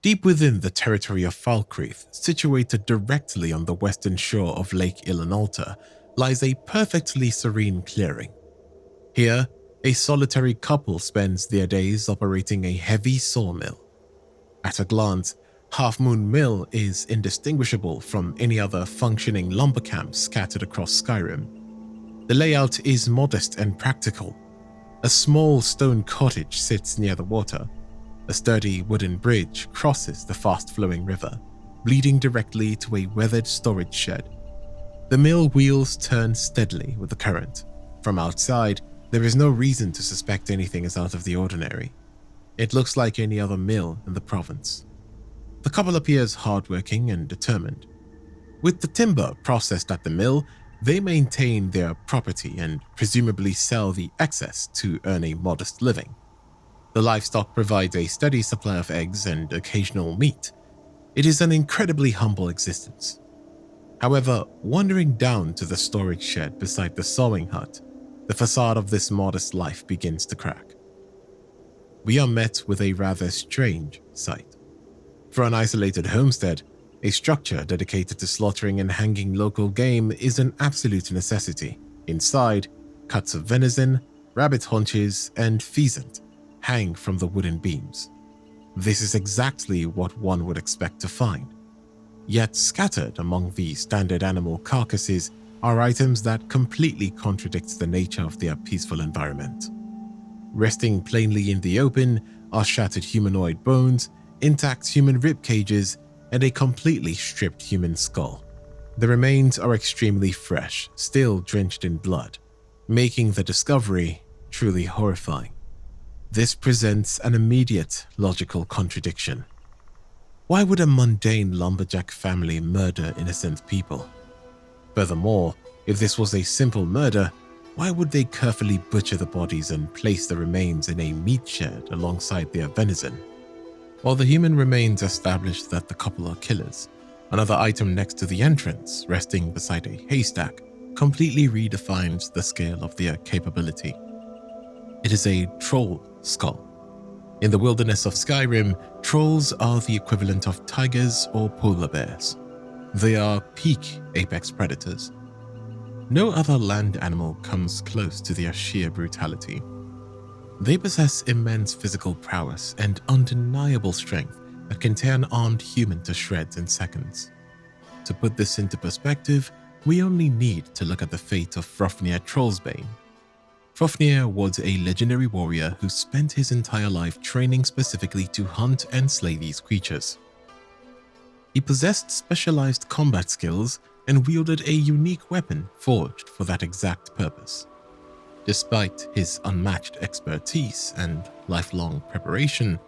Deep within the territory of Falkreath, situated directly on the western shore of Lake Illinalta, lies a perfectly serene clearing. Here, a solitary couple spends their days operating a heavy sawmill. At a glance, Half Moon Mill is indistinguishable from any other functioning lumber camp scattered across Skyrim. The layout is modest and practical. A small stone cottage sits near the water. A sturdy wooden bridge crosses the fast-flowing river, leading directly to a weathered storage shed. The mill wheels turn steadily with the current. From outside, there is no reason to suspect anything is out of the ordinary. It looks like any other mill in the province. The couple appears hardworking and determined. With the timber processed at the mill, they maintain their property and presumably sell the excess to earn a modest living. The livestock provides a steady supply of eggs and occasional meat. It is an incredibly humble existence. However, wandering down to the storage shed beside the sewing hut, the facade of this modest life begins to crack. We are met with a rather strange sight. For an isolated homestead, a structure dedicated to slaughtering and hanging local game is an absolute necessity. Inside, cuts of venison, rabbit haunches, and pheasant hang from the wooden beams. This is exactly what one would expect to find. Yet scattered among the standard animal carcasses are items that completely contradict the nature of their peaceful environment. Resting plainly in the open are shattered humanoid bones, intact human rib cages, and a completely stripped human skull. The remains are extremely fresh, still drenched in blood, making the discovery truly horrifying. This presents an immediate logical contradiction. Why would a mundane lumberjack family murder innocent people? Furthermore, if this was a simple murder, why would they carefully butcher the bodies and place the remains in a meat shed alongside their venison? While the human remains established that the couple are killers, another item next to the entrance, resting beside a haystack, completely redefines the scale of their capability. It is a troll skull. In the wilderness of Skyrim, trolls are the equivalent of tigers or polar bears. They are peak apex predators. No other land animal comes close to their sheer brutality. They possess immense physical prowess and undeniable strength that can tear an armed human to shreds in seconds. To put this into perspective, we only need to look at the fate of Fafnir Trollsbane. Fafnir was a legendary warrior who spent his entire life training specifically to hunt and slay these creatures. He possessed specialized combat skills and wielded a unique weapon forged for that exact purpose. Despite his unmatched expertise and lifelong preparation,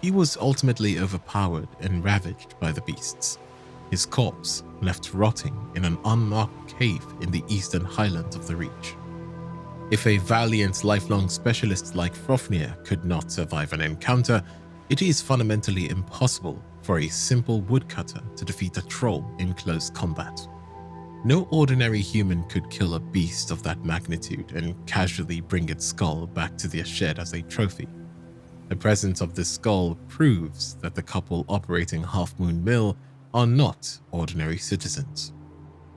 he was ultimately overpowered and ravaged by the beasts. His corpse left rotting in an unmarked cave in the eastern highlands of the Reach. If a valiant lifelong specialist like Fafnir could not survive an encounter, it is fundamentally impossible for a simple woodcutter to defeat a troll in close combat. No ordinary human could kill a beast of that magnitude and casually bring its skull back to their shed as a trophy. The presence of this skull proves that the couple operating Half Moon Mill are not ordinary citizens.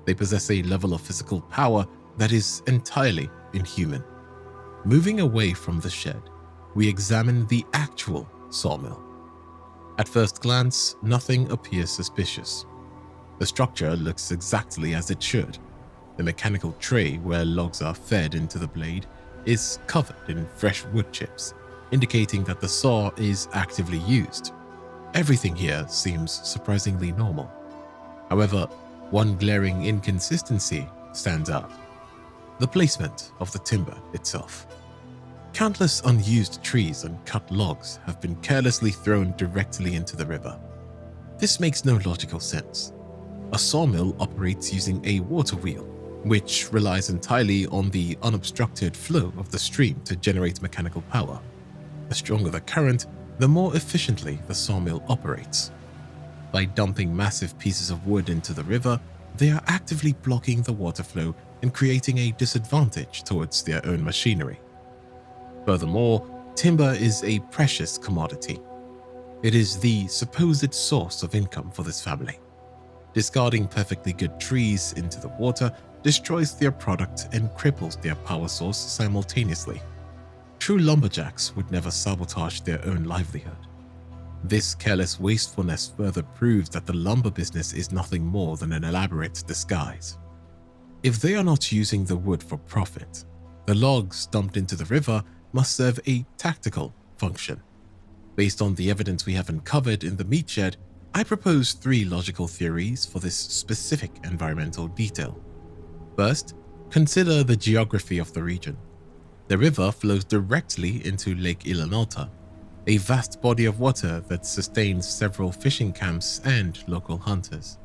They possess a level of physical power that is entirely inhuman. Moving away from the shed, we examine the actual sawmill. At first glance, nothing appears suspicious. The structure looks exactly as it should. The mechanical tray where logs are fed into the blade is covered in fresh wood chips, indicating that the saw is actively used. Everything here seems surprisingly normal. However, one glaring inconsistency stands out: the placement of the timber itself. Countless unused trees and cut logs have been carelessly thrown directly into the river. This makes no logical sense. A sawmill operates using a water wheel, which relies entirely on the unobstructed flow of the stream to generate mechanical power. The stronger the current, the more efficiently the sawmill operates. By dumping massive pieces of wood into the river, they are actively blocking the water flow and creating a disadvantage towards their own machinery. Furthermore, timber is a precious commodity. It is the supposed source of income for this family. Discarding perfectly good trees into the water destroys their product and cripples their power source simultaneously. True lumberjacks would never sabotage their own livelihood. This careless wastefulness further proves that the lumber business is nothing more than an elaborate disguise. If they are not using the wood for profit, the logs dumped into the river must serve a tactical function. Based on the evidence we have uncovered in the meat shed, I propose 3 logical theories for this specific environmental detail. First, consider the geography of the region. The river flows directly into Lake Ilanalta, a vast body of water that sustains several fishing camps and local hunters.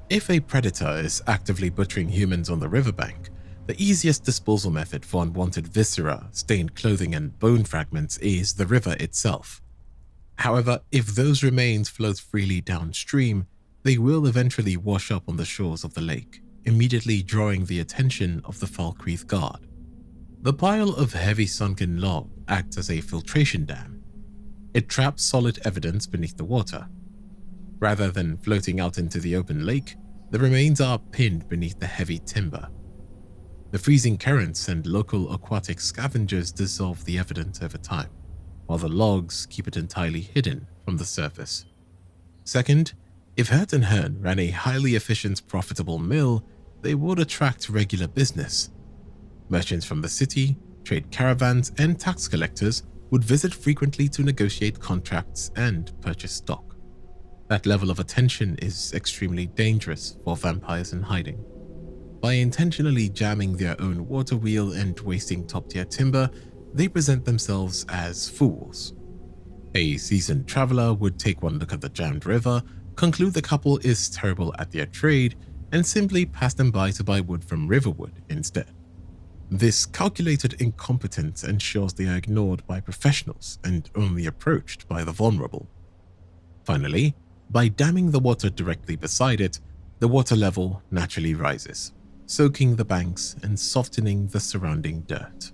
If a predator is actively butchering humans on the riverbank, the easiest disposal method for unwanted viscera, stained clothing, and bone fragments is the river itself. However, if those remains float freely downstream, they will eventually wash up on the shores of the lake, immediately drawing the attention of the Falkreath guard. The pile of heavy sunken log acts as a filtration dam. It traps solid evidence beneath the water. Rather than floating out into the open lake, the remains are pinned beneath the heavy timber. The freezing currents and local aquatic scavengers dissolve the evidence over time, while the logs keep it entirely hidden from the surface. Second, if Hurt and Hearn ran a highly efficient, profitable mill, they would attract regular business. Merchants from the city, trade caravans, and tax collectors would visit frequently to negotiate contracts and purchase stock. That level of attention is extremely dangerous for vampires in hiding. By intentionally jamming their own water wheel and wasting top-tier timber, they present themselves as fools. A seasoned traveler would take one look at the jammed river, conclude the couple is terrible at their trade, and simply pass them by to buy wood from Riverwood instead. This calculated incompetence ensures they are ignored by professionals and only approached by the vulnerable. Finally, by damming the water directly beside it, the water level naturally rises, soaking the banks and softening the surrounding dirt.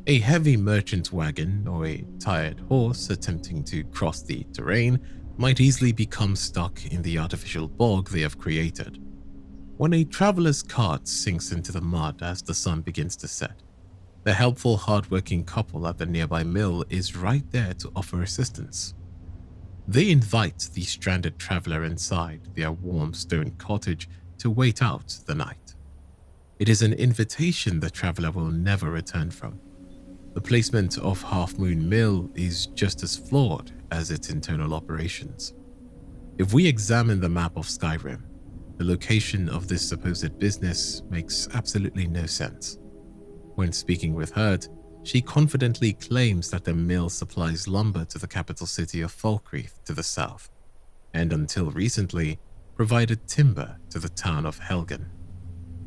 A heavy merchant wagon or a tired horse attempting to cross the terrain might easily become stuck in the artificial bog they have created. When a traveler's cart sinks into the mud as the sun begins to set, the helpful, hard-working couple at the nearby mill is right there to offer assistance. They invite the stranded traveler inside their warm stone cottage to wait out the night. It is an invitation the traveler will never return from. The placement of Half Moon Mill is just as flawed as its internal operations. If we examine the map of Skyrim, the location of this supposed business makes absolutely no sense. When speaking with Hurt, she confidently claims that the mill supplies lumber to the capital city of Falkreath to the south, and until recently, provided timber to the town of Helgen.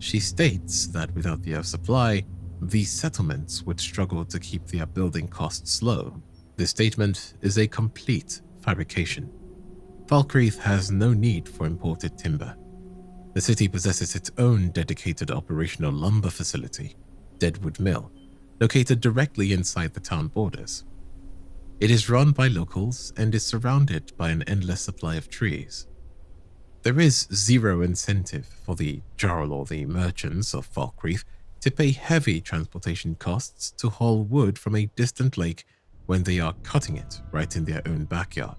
She states that without the supply, these settlements would struggle to keep their building costs low. This statement is a complete fabrication. Falkreath has no need for imported timber. The city possesses its own dedicated operational lumber facility, Deadwood Mill, located directly inside the town borders. It is run by locals and is surrounded by an endless supply of trees. There is zero incentive for the Jarl or the merchants of Falkreath to pay heavy transportation costs to haul wood from a distant lake when they are cutting it right in their own backyard.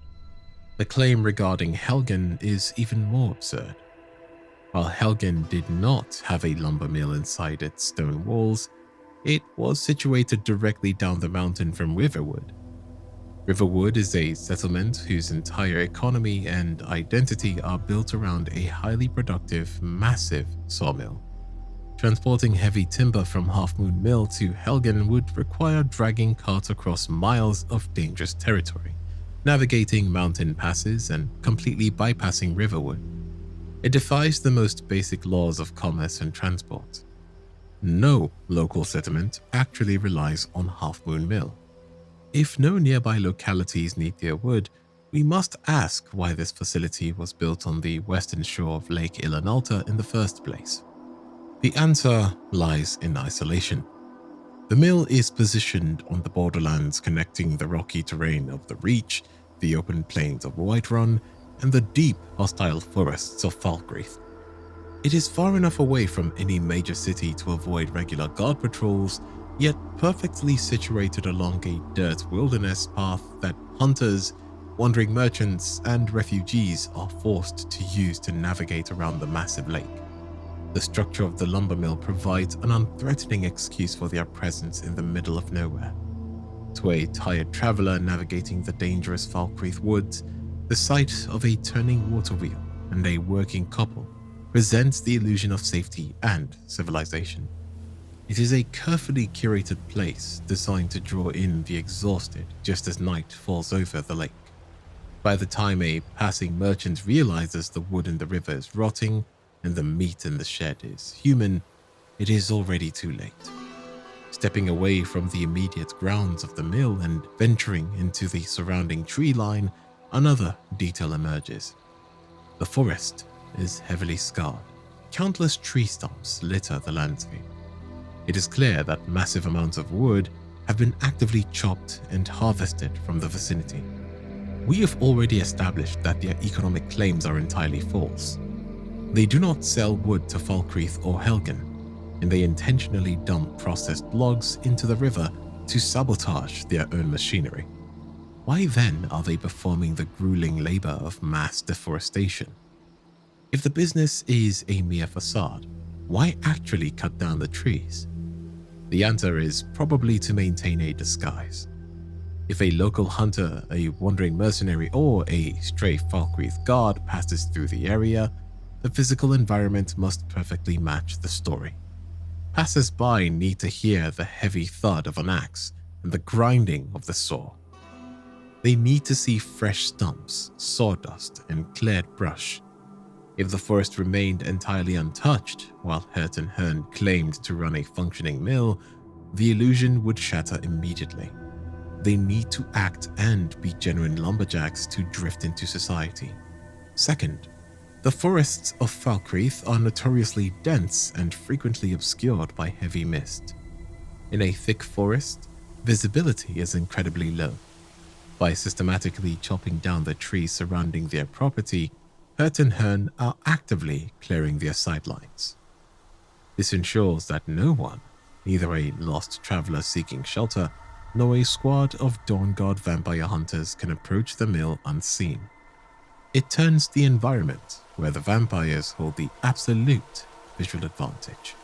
The claim regarding Helgen is even more absurd. While Helgen did not have a lumber mill inside its stone walls, it was situated directly down the mountain from Riverwood. Riverwood is a settlement whose entire economy and identity are built around a highly productive, massive sawmill. Transporting heavy timber from Half Moon Mill to Helgen would require dragging carts across miles of dangerous territory, navigating mountain passes, and completely bypassing Riverwood. It defies the most basic laws of commerce and transport. No local settlement actually relies on Half Moon Mill. If no nearby localities need their wood, we must ask why this facility was built on the western shore of Lake Ilanalta in the first place. The answer lies in isolation. The mill is positioned on the borderlands connecting the rocky terrain of the Reach, the open plains of Whiterun, and the deep, hostile forests of Falkreath. It is far enough away from any major city to avoid regular guard patrols, yet perfectly situated along a dirt wilderness path that hunters, wandering merchants, and refugees are forced to use to navigate around the massive lake. The structure of the lumbermill provides an unthreatening excuse for their presence in the middle of nowhere. To a tired traveler navigating the dangerous Falkreath woods, the sight of a turning water wheel and a working couple presents the illusion of safety and civilization. It is a carefully curated place designed to draw in the exhausted just as night falls over the lake. By the time a passing merchant realizes the wood in the river is rotting and the meat in the shed is human, it is already too late. Stepping away from the immediate grounds of the mill and venturing into the surrounding tree line, another detail emerges. The forest is heavily scarred. Countless tree stumps litter the landscape. It is clear that massive amounts of wood have been actively chopped and harvested from the vicinity. We have already established that their economic claims are entirely false. They do not sell wood to Falkreath or Helgen, and they intentionally dump processed logs into the river to sabotage their own machinery. Why then are they performing the grueling labor of mass deforestation? If the business is a mere facade, why actually cut down the trees? The answer is probably to maintain a disguise. If a local hunter, a wandering mercenary, or a stray Falkreath guard passes through the area, the physical environment must perfectly match the story. Passers-by need to hear the heavy thud of an axe and the grinding of the saw. They need to see fresh stumps, sawdust, and cleared brush. If the forest remained entirely untouched while Hurt and Hearn claimed to run a functioning mill, the illusion would shatter immediately. They need to act and be genuine lumberjacks to drift into society. Second, the forests of Falkreath are notoriously dense and frequently obscured by heavy mist. In a thick forest, visibility is incredibly low. By systematically chopping down the trees surrounding their property, Hurt and Hearn are actively clearing their sightlines. This ensures that no one, neither a lost traveler seeking shelter nor a squad of Dawnguard vampire hunters, can approach the mill unseen. It turns the environment where the vampires hold the absolute visual advantage.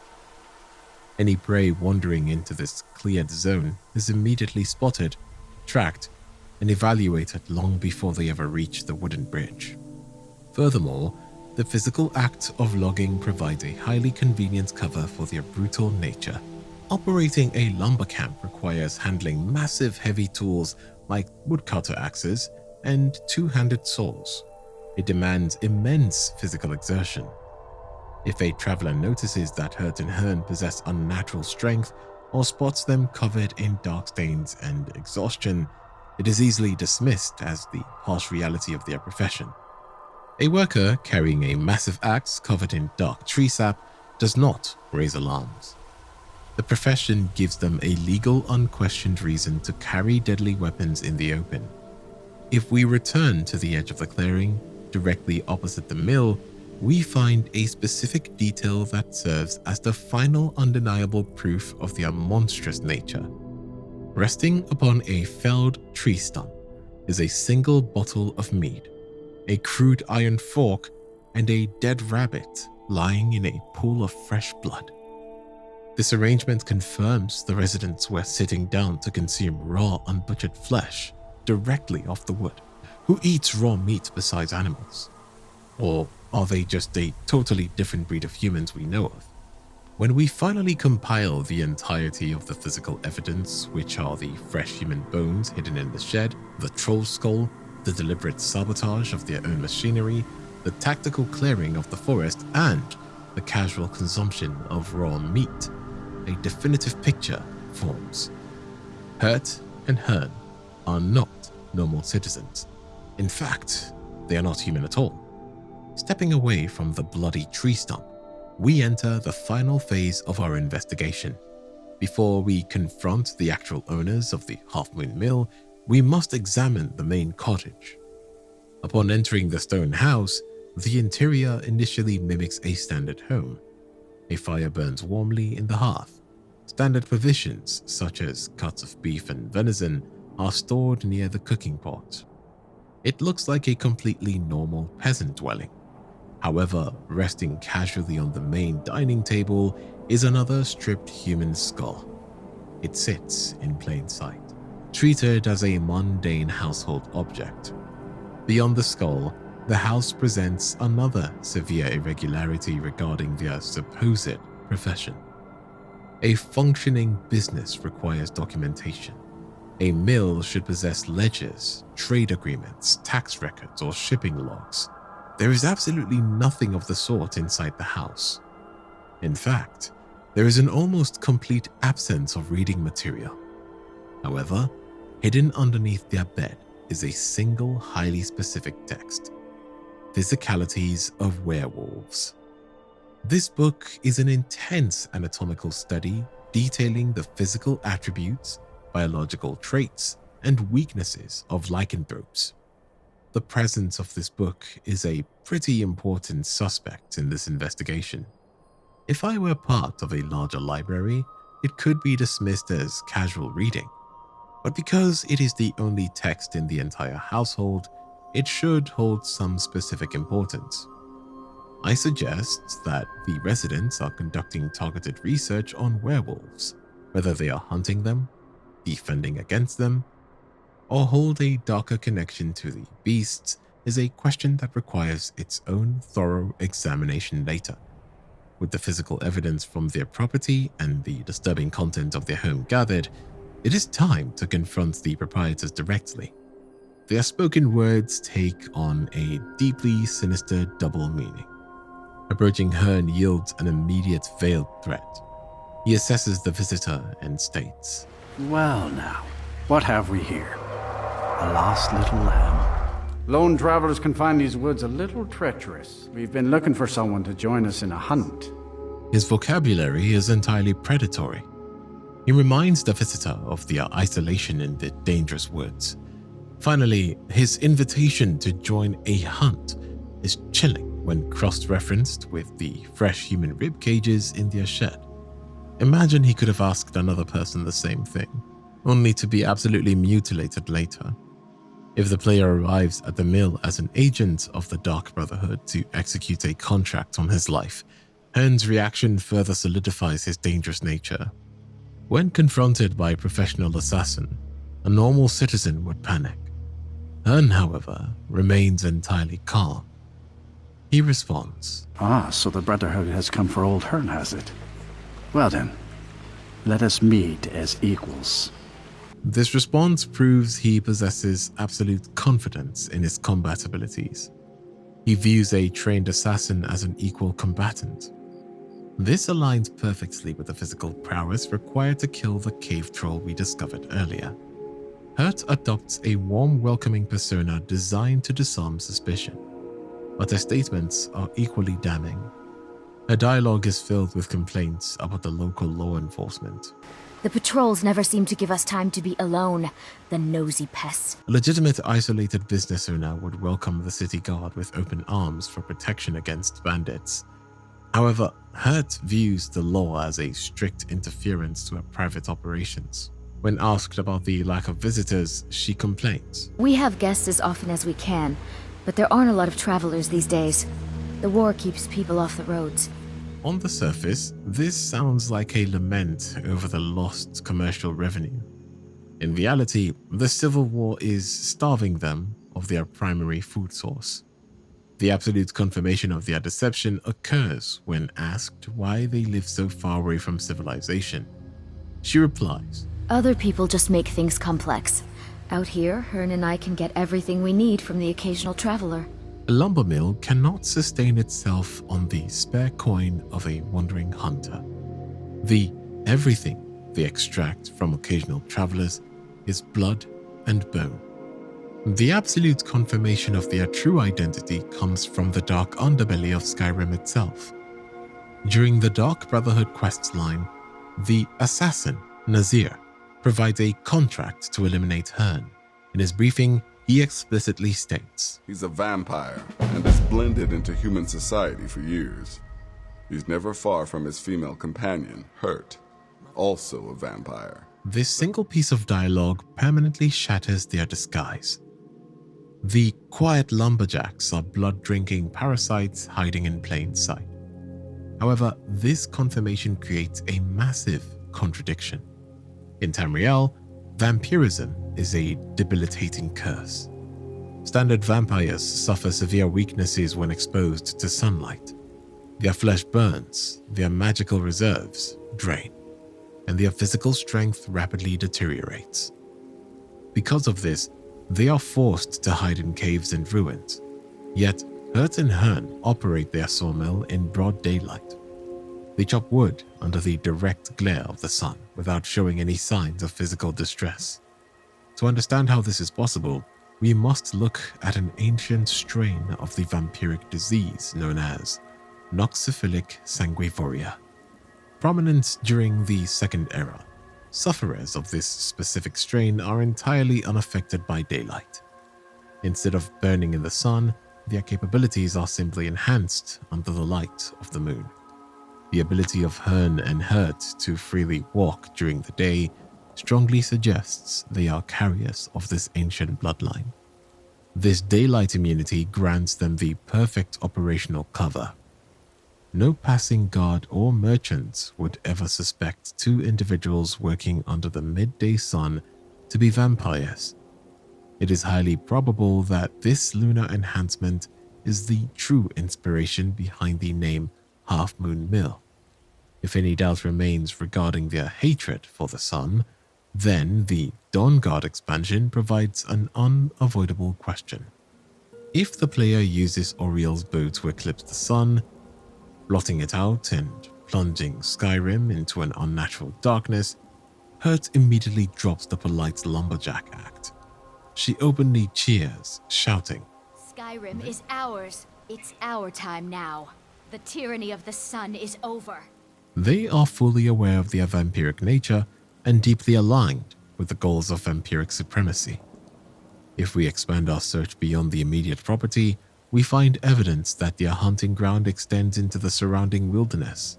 Any prey wandering into this cleared zone is immediately spotted, tracked, and evaluated long before they ever reach the wooden bridge. Furthermore, the physical act of logging provides a highly convenient cover for their brutal nature. Operating a lumber camp requires handling massive heavy tools like woodcutter axes and two-handed saws. It demands immense physical exertion. If a traveler notices that Hurt and Hearn possess unnatural strength or spots them covered in dark stains and exhaustion, it is easily dismissed as the harsh reality of their profession. A worker carrying a massive axe covered in dark tree sap does not raise alarms. The profession gives them a legal, unquestioned reason to carry deadly weapons in the open. If we return to the edge of the clearing, directly opposite the mill, we find a specific detail that serves as the final undeniable proof of their monstrous nature. Resting upon a felled tree stump is a single bottle of mead, a crude iron fork, and a dead rabbit lying in a pool of fresh blood. This arrangement confirms the residents were sitting down to consume raw, unbutchered flesh directly off the wood. Who eats raw meat besides animals? Or are they just a totally different breed of humans we know of? When we finally compile the entirety of the physical evidence, which are the fresh human bones hidden in the shed, the troll skull, the deliberate sabotage of their own machinery, the tactical clearing of the forest, and the casual consumption of raw meat, a definitive picture forms. Hurt and Hearn are not normal citizens. In fact, they are not human at all. Stepping away from the bloody tree stump, we enter the final phase of our investigation. Before we confront the actual owners of the Half Moon Mill, we must examine the main cottage. Upon entering the stone house, the interior initially mimics a standard home. A fire burns warmly in the hearth. Standard provisions, such as cuts of beef and venison, are stored near the cooking pot. It looks like a completely normal peasant dwelling. However, resting casually on the main dining table is another stripped human skull. It sits in plain sight, treated as a mundane household object. Beyond the skull, the house presents another severe irregularity regarding their supposed profession. A functioning business requires documentation. A mill should possess ledgers, trade agreements, tax records, or shipping logs. There is absolutely nothing of the sort inside the house. In fact, there is an almost complete absence of reading material. However, hidden underneath their bed is a single highly specific text: Physicalities of Werewolves. This book is an intense anatomical study detailing the physical attributes, biological traits, and weaknesses of lycanthropes. The presence of this book is a pretty important suspect in this investigation. If I were part of a larger library, it could be dismissed as casual reading, but because it is the only text in the entire household, it should hold some specific importance. I suggest that the residents are conducting targeted research on werewolves, whether they are hunting them, defending against them, or hold a darker connection to the beasts is a question that requires its own thorough examination later. With the physical evidence from their property and the disturbing content of their home gathered, it is time to confront the proprietors directly. Their spoken words take on a deeply sinister double meaning. Approaching Hearn yields an immediate veiled threat. He assesses the visitor and states, "Well now, what have we here? A lost little lamb. Lone travelers can find these woods a little treacherous. We've been looking for someone to join us in a hunt." His vocabulary is entirely predatory. He reminds the visitor of their isolation in the dangerous woods. Finally, his invitation to join a hunt is chilling when cross-referenced with the fresh human rib cages in their shed. Imagine he could have asked another person the same thing, only to be absolutely mutilated later. If the player arrives at the mill as an agent of the Dark Brotherhood to execute a contract on his life, Hearn's reaction further solidifies his dangerous nature. When confronted by a professional assassin, a normal citizen would panic. Hearn, however, remains entirely calm. He responds, So the Brotherhood has come for old Hearn, has it? Well then, let us meet as equals. This response proves he possesses absolute confidence in his combat abilities. He views a trained assassin as an equal combatant. This aligns perfectly with the physical prowess required to kill the cave troll we discovered earlier. Hurt adopts a warm, welcoming persona designed to disarm suspicion, but her statements are equally damning. Her dialogue is filled with complaints about the local law enforcement. "The patrols never seem to give us time to be alone, the nosy pests." A legitimate isolated business owner would welcome the city guard with open arms for protection against bandits. However, Hurt views the law as a strict interference to her private operations. When asked about the lack of visitors, she complains. "We have guests as often as we can, but there aren't a lot of travelers these days. The war keeps people off the roads." On the surface, this sounds like a lament over the lost commercial revenue. In reality, the Civil War is starving them of their primary food source. The absolute confirmation of their deception occurs when asked why they live so far away from civilization. She replies, "Other people just make things complex. Out here, Hearn and I can get everything we need from the occasional traveler." A lumbermill cannot sustain itself on the spare coin of a wandering hunter. The everything they extract from occasional travelers is blood and bone. The absolute confirmation of their true identity comes from the dark underbelly of Skyrim itself. During the Dark Brotherhood quest line, the assassin, Nazir, provides a contract to eliminate Hearn. In his briefing, he explicitly states, He's a vampire and has blended into human society for years. He's never far from his female companion, Hurt, also a vampire. This single piece of dialogue permanently shatters their disguise. The quiet lumberjacks are blood-drinking parasites hiding in plain sight. However, this confirmation creates a massive contradiction. In Tamriel, vampirism is a debilitating curse. Standard vampires suffer severe weaknesses when exposed to sunlight. Their flesh burns, their magical reserves drain, and their physical strength rapidly deteriorates. Because of this, they are forced to hide in caves and ruins. Yet, Hurt and Hearn operate their sawmill in broad daylight. They chop wood under the direct glare of the sun without showing any signs of physical distress. To understand how this is possible, we must look at an ancient strain of the vampiric disease known as noxophilic sanguivoria. Prominent during the Second Era, sufferers of this specific strain are entirely unaffected by daylight. Instead of burning in the sun, their capabilities are simply enhanced under the light of the moon. The ability of Hearn and Hurt to freely walk during the day strongly suggests they are carriers of this ancient bloodline. This daylight immunity grants them the perfect operational cover. No passing guard or merchant would ever suspect two individuals working under the midday sun to be vampires. It is highly probable that this lunar enhancement is the true inspiration behind the name Half Moon Mill. If any doubt remains regarding their hatred for the sun, then the Dawnguard expansion provides an unavoidable question. If the player uses Auriel's bow to eclipse the sun, blotting it out and plunging Skyrim into an unnatural darkness, Hurt immediately drops the polite lumberjack act. She openly cheers, shouting, Skyrim is ours. It's our time now. The tyranny of the sun is over. They are fully aware of their vampiric nature and deeply aligned with the goals of vampiric supremacy. If we expand our search beyond the immediate property, we find evidence that their hunting ground extends into the surrounding wilderness.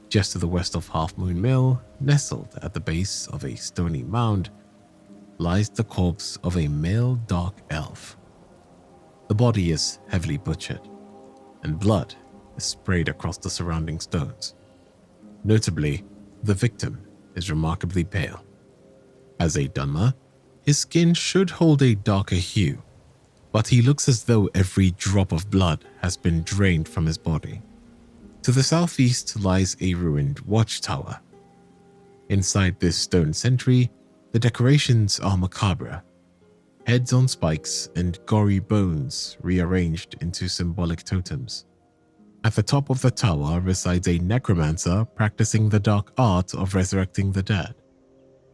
Just to the west of Half Moon Mill, nestled at the base of a stony mound, lies the corpse of a male dark elf. The body is heavily butchered, and blood is sprayed across the surrounding stones. Notably, the victim is remarkably pale. As a Dunmer, his skin should hold a darker hue, but he looks as though every drop of blood has been drained from his body. To the southeast lies a ruined watchtower. Inside this stone sentry, the decorations are macabre. Heads on spikes and gory bones rearranged into symbolic totems. At the top of the tower resides a necromancer practicing the dark art of resurrecting the dead.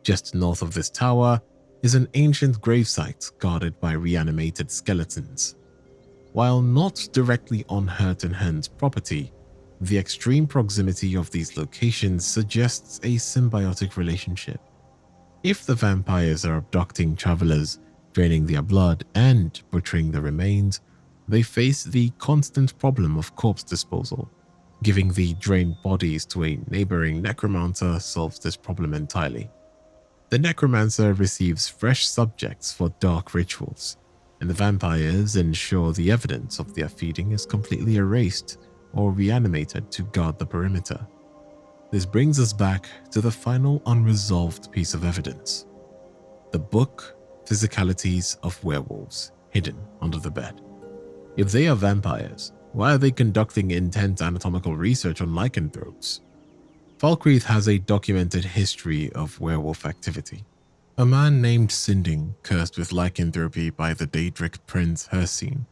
Just north of this tower is an ancient gravesite guarded by reanimated skeletons. While not directly on Hurt and Hearn's property, the extreme proximity of these locations suggests a symbiotic relationship. If the vampires are abducting travelers, draining their blood, and butchering the remains, they face the constant problem of corpse disposal. Giving the drained bodies to a neighboring necromancer solves this problem entirely. The necromancer receives fresh subjects for dark rituals, and the vampires ensure the evidence of their feeding is completely erased or reanimated to guard the perimeter. This brings us back to the final unresolved piece of evidence: the book Physicalities of Werewolves, hidden under the bed. If they are vampires, why are they conducting intense anatomical research on lycanthropes? Falkreath has a documented history of werewolf activity. A man named Sinding, cursed with lycanthropy by the Daedric prince Hircine,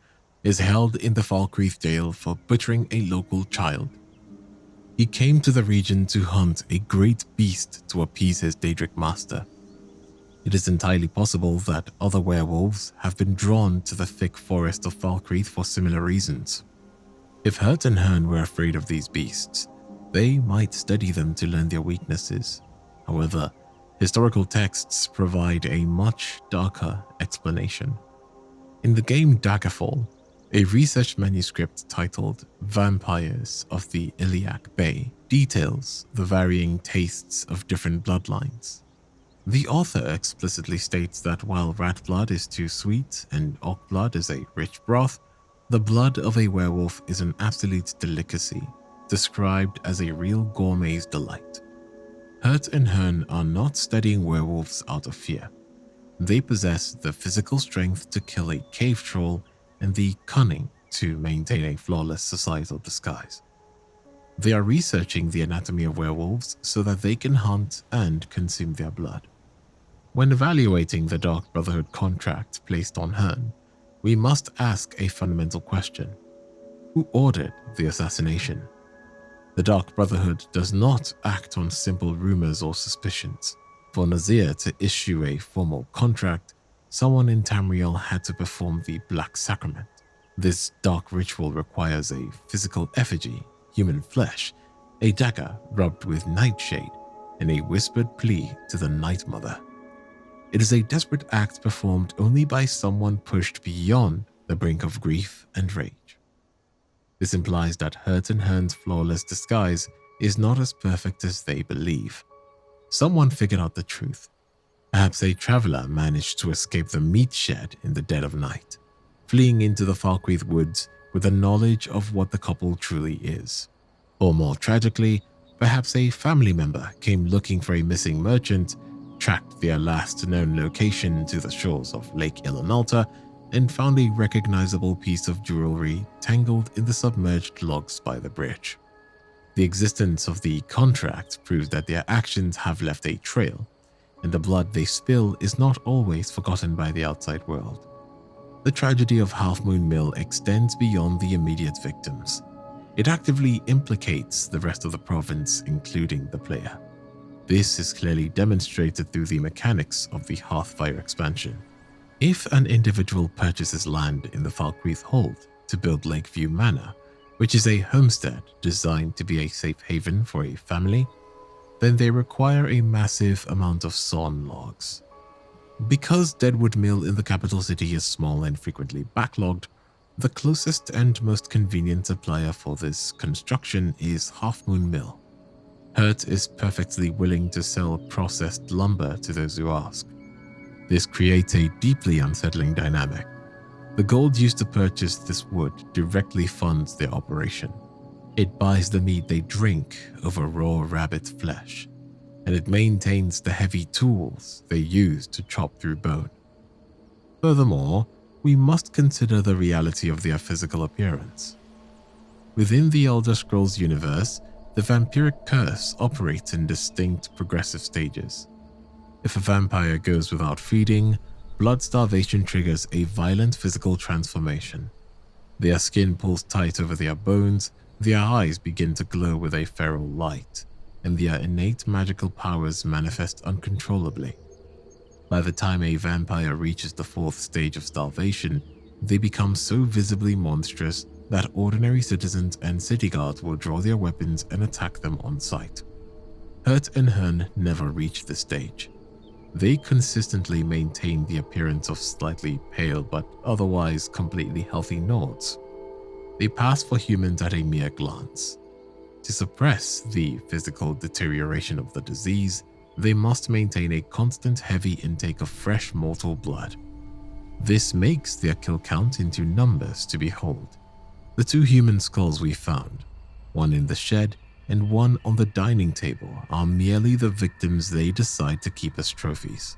is held in the Falkreath jail for butchering a local child. He came to the region to hunt a great beast to appease his Daedric master. It is entirely possible that other werewolves have been drawn to the thick forest of Falkreath for similar reasons. If Hurt and Hearn were afraid of these beasts, they might study them to learn their weaknesses. However, Historical texts provide a much darker explanation. In the game Daggerfall, a research manuscript titled Vampires of the Iliac Bay details the varying tastes of different bloodlines. The author explicitly states that while rat blood is too sweet and ock blood is a rich broth, the blood of a werewolf is an absolute delicacy, described as a real gourmet's delight. Hurt and Hearn are not studying werewolves out of fear. They possess the physical strength to kill a cave troll and the cunning to maintain a flawless societal disguise. They are researching the anatomy of werewolves so that they can hunt and consume their blood. When evaluating the Dark Brotherhood contract placed on Hearn, we must ask a fundamental question. Who ordered the assassination? The Dark Brotherhood does not act on simple rumors or suspicions. For Nazir to issue a formal contract, someone in Tamriel had to perform the Black Sacrament. This dark ritual requires a physical effigy, human flesh, a dagger rubbed with nightshade, and a whispered plea to the Night Mother. It is a desperate act performed only by someone pushed beyond the brink of grief and rage. This implies that Hurt and Hearn's flawless disguise is not as perfect as they believe. Someone figured out the truth. Perhaps a traveler managed to escape the meat shed in the dead of night, fleeing into the Falkreath woods with the knowledge of what the couple truly is. Or more tragically, perhaps a family member came looking for a missing merchant, tracked their last known location to the shores of Lake Ilinalta, and found a recognizable piece of jewelry tangled in the submerged logs by the bridge. The existence of the contract proves that their actions have left a trail, and the blood they spill is not always forgotten by the outside world. The tragedy of Half Moon Mill extends beyond the immediate victims. It actively implicates the rest of the province, including the player. This is clearly demonstrated through the mechanics of the Hearthfire expansion. If an individual purchases land in the Falkreath Hold to build Lakeview Manor, which is a homestead designed to be a safe haven for a family, then they require a massive amount of sawn logs. Because Deadwood Mill in the capital city is small and frequently backlogged, the closest and most convenient supplier for this construction is Half Moon Mill. Hurt is perfectly willing to sell processed lumber to those who ask. This creates a deeply unsettling dynamic. The gold used to purchase this wood directly funds their operation. It buys the meat they drink over raw rabbit flesh, and it maintains the heavy tools they use to chop through bone. Furthermore, we must consider the reality of their physical appearance. Within the Elder Scrolls universe, the vampiric curse operates in distinct progressive stages. If a vampire goes without feeding, blood starvation triggers a violent physical transformation. Their skin pulls tight over their bones, their eyes begin to glow with a feral light, and their innate magical powers manifest uncontrollably. By the time a vampire reaches the fourth stage of starvation, they become so visibly monstrous that ordinary citizens and city guards will draw their weapons and attack them on sight. Hurt and Hearn never reach this stage. They consistently maintain the appearance of slightly pale but otherwise completely healthy Nords. They pass for humans at a mere glance. To suppress the physical deterioration of the disease, they must maintain a constant heavy intake of fresh mortal blood. This makes their kill count into numbers to behold. The two human skulls we found, one in the shed and one on the dining table, are merely the victims they decide to keep as trophies.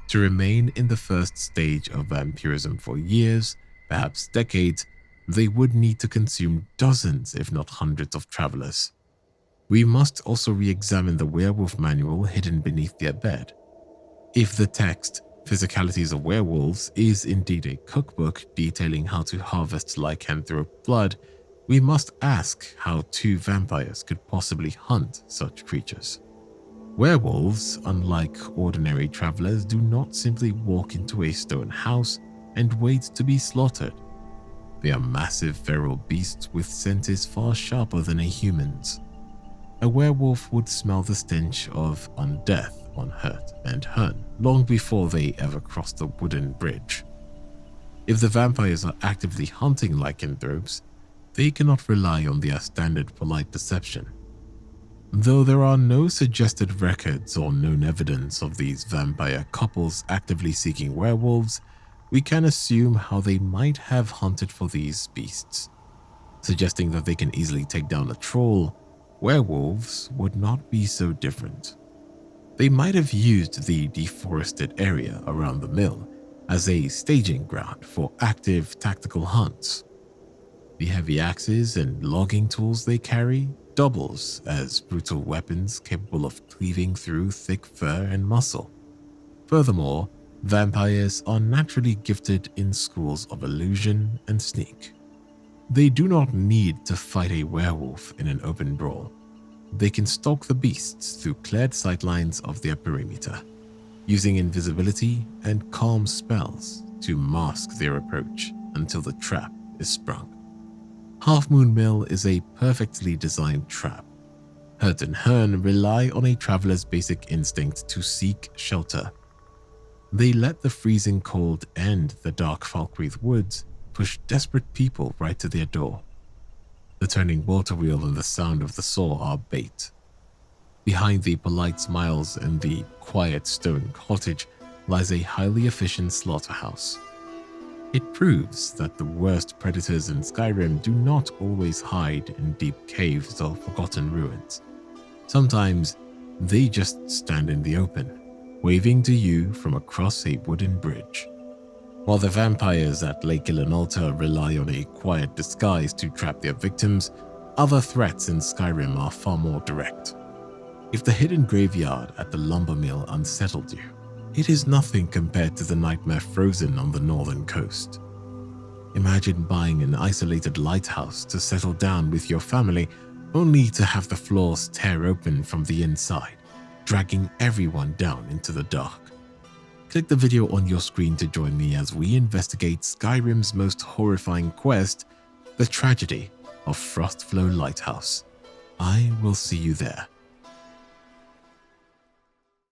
To remain in the first stage of vampirism for years, perhaps decades, they would need to consume dozens if not hundreds of travelers. We must also re-examine the werewolf manual hidden beneath their bed. If the text, Physicalities of Werewolves, is indeed a cookbook detailing how to harvest lycanthrope blood, we must ask how two vampires could possibly hunt such creatures. Werewolves, unlike ordinary travelers, do not simply walk into a stone house and wait to be slaughtered. They are massive feral beasts with senses far sharper than a human's. A werewolf would smell the stench of undeath upon Hurt and Hearn long before they ever crossed the wooden bridge. If the vampires are actively hunting lycanthropes, they cannot rely on their standard polite deception. Though there are no suggested records or known evidence of these vampire couples actively seeking werewolves, we can assume how they might have hunted for these beasts. Suggesting that they can easily take down a troll, werewolves would not be so different. They might have used the deforested area around the mill as a staging ground for active tactical hunts. The heavy axes and logging tools they carry doubles as brutal weapons capable of cleaving through thick fur and muscle. Furthermore, vampires are naturally gifted in schools of illusion and sneak. They do not need to fight a werewolf in an open brawl. They can stalk the beasts through cleared sightlines of their perimeter, using invisibility and calm spells to mask their approach until the trap is sprung. Half Moon Mill is a perfectly designed trap. Hurt and Hearn rely on a traveler's basic instinct to seek shelter. They let the freezing cold and the dark Falkreath woods push desperate people right to their door. The turning water wheel and the sound of the saw are bait. Behind the polite smiles and the quiet stone cottage lies a highly efficient slaughterhouse. It proves that the worst predators in Skyrim do not always hide in deep caves or forgotten ruins. Sometimes they just stand in the open, waving to you from across a wooden bridge. While the vampires at Lake Illanalta rely on a quiet disguise to trap their victims, other threats in Skyrim are far more direct. If the hidden graveyard at the lumbermill unsettled you, it is nothing compared to the nightmare frozen on the northern coast. Imagine buying an isolated lighthouse to settle down with your family, only to have the floors tear open from the inside, dragging everyone down into the dark. Click the video on your screen to join me as we investigate Skyrim's most horrifying quest, the tragedy of Frostflow Lighthouse. I will see you there.